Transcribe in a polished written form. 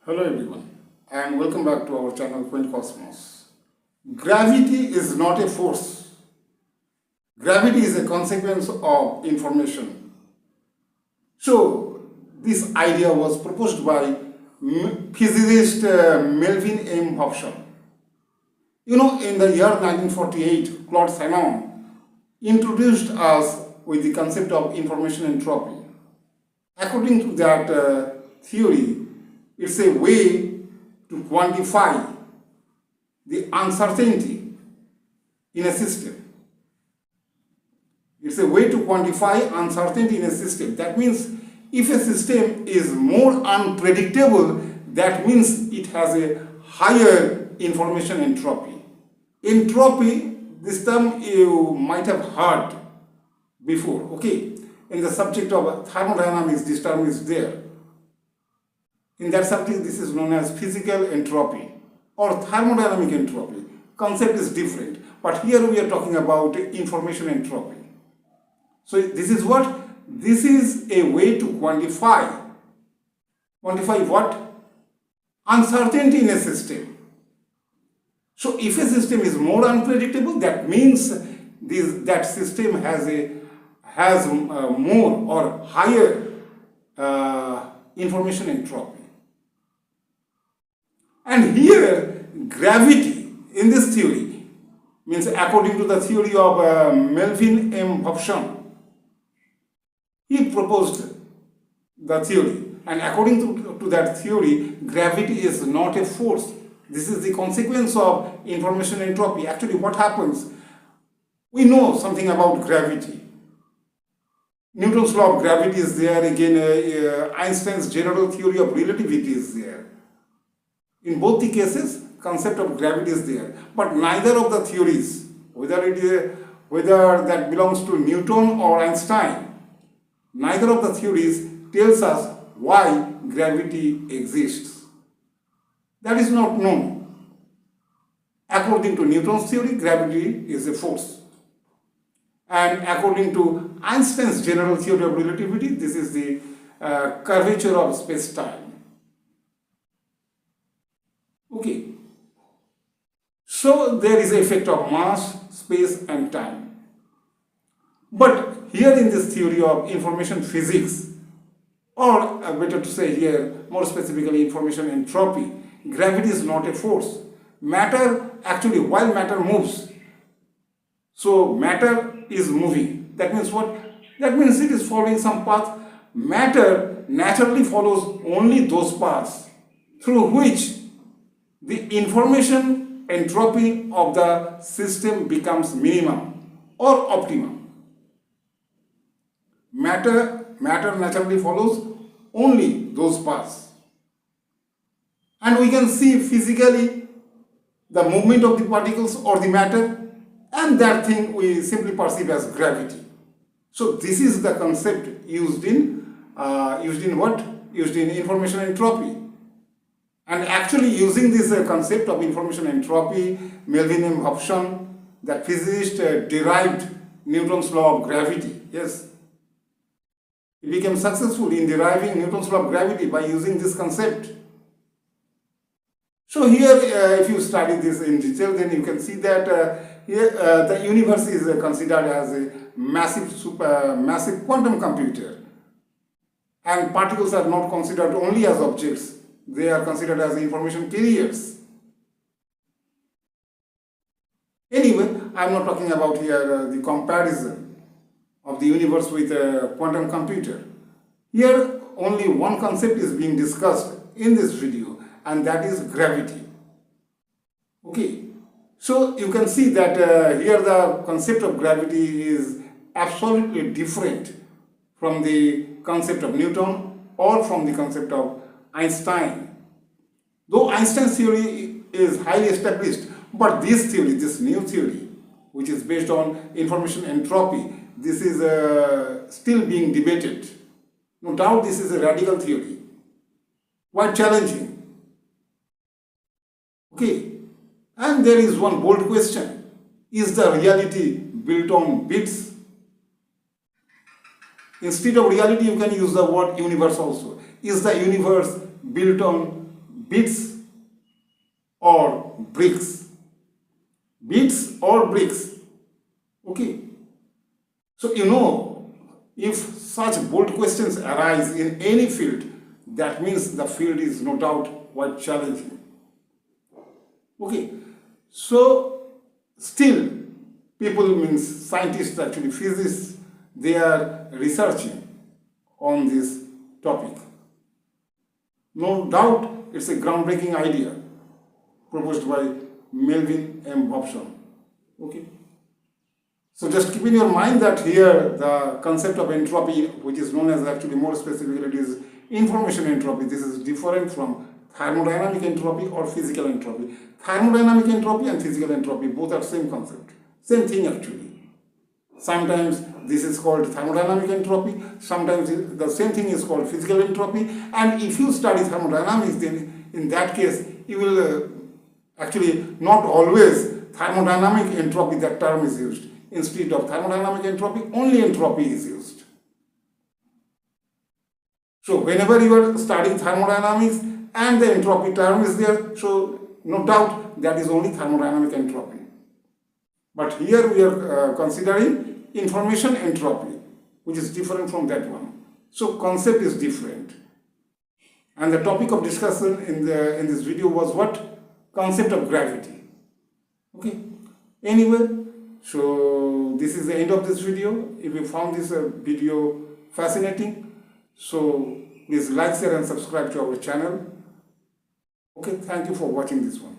Hello everyone and welcome back to our channel Quaint Cosmos. Gravity is not a force. Gravity is a consequence of information. So this idea was proposed by physicist Melvin M. Vopson. In the year 1948, Claude Shannon introduced us with the concept of information entropy. According to that theory, it's a way to quantify the uncertainty in a system. It's a way to quantify uncertainty in a system. That means if a system is more unpredictable, that means it has a higher information entropy. Entropy, this term you might have heard before, okay? In the subject of thermodynamics, this term is there. In that subject, this is known as physical entropy or thermodynamic entropy. Concept is different, but here we are talking about information entropy. So this is what? This is a way to quantify what? Uncertainty in a system. So if a system is more unpredictable, that means that system has more or higher information entropy. And here, gravity in this theory means according to the theory of Melvin M. Vopson, he proposed the theory. And according to that theory, gravity is not a force. This is the consequence of information entropy. Actually, what happens? We know something about gravity. Newton's law of gravity is there. Again, Einstein's general theory of relativity is there. In both the cases, concept of gravity is there, but neither of the theories, whether that belongs to Newton or Einstein, neither of the theories tells us why gravity exists. That is not known. According to Newton's theory, gravity is a force. And according to Einstein's general theory of relativity, this is the curvature of space-time. Okay, so there is an effect of mass, space and time. But here in this theory of information physics, or better to say here, more specifically information entropy, gravity is not a force. Matter, actually while matter moves, so matter is moving. That means what? That means it is following some path. Matter naturally follows only those paths through which the information entropy of the system becomes minimum or optimum. Matter naturally follows only those paths. And we can see physically the movement of the particles or the matter, and that thing we simply perceive as gravity. So this is the concept used in what? Used in information entropy. And actually using this concept of information entropy, Melvin M. Vopson, the physicist, derived Newton's law of gravity. Yes, he became successful in deriving Newton's law of gravity by using this concept. So here, if you study this in detail, then you can see that here the universe is considered as a massive quantum computer, and particles are not considered only as objects. They are considered as information carriers. Anyway, I am not talking about here the comparison of the universe with a quantum computer. Here only one concept is being discussed in this video, and that is gravity. Okay, so you can see that here the concept of gravity is absolutely different from the concept of Newton or from the concept of Einstein. Though Einstein's theory is highly established, but this theory, this new theory, which is based on information entropy, this is still being debated. No doubt this is a radical theory, quite challenging. Okay, and there is one bold question: is the reality built on bits? Instead of reality, you can use the word universe also. Is the universe built on bits or bricks. Bits or bricks. Okay. So if such bold questions arise in any field, that means the field is no doubt quite challenging. Okay. So still, people, means scientists, actually physicists, they are researching on this topic. No doubt it's a groundbreaking idea proposed by Melvin M. Vopson. Okay. So just keep in your mind that here the concept of entropy, which is known as, actually more specifically, it is information entropy. This is different from thermodynamic entropy or physical entropy. Thermodynamic entropy and physical entropy both are same concept, same thing actually. Sometimes this is called thermodynamic entropy, sometimes the same thing is called physical entropy. And if you study thermodynamics, then in that case you will actually not always thermodynamic entropy, that term is used. Instead of thermodynamic entropy, only entropy is used. So whenever you are studying thermodynamics and the entropy term is there, so no doubt that is only thermodynamic entropy. But here we are considering information entropy, which is different from that one. So concept is different. And the topic of discussion in this video was what? Concept of gravity. Okay. Anyway, so this is the end of this video. If you found this video fascinating, so please like, share and subscribe to our channel. Okay, thank you for watching this one.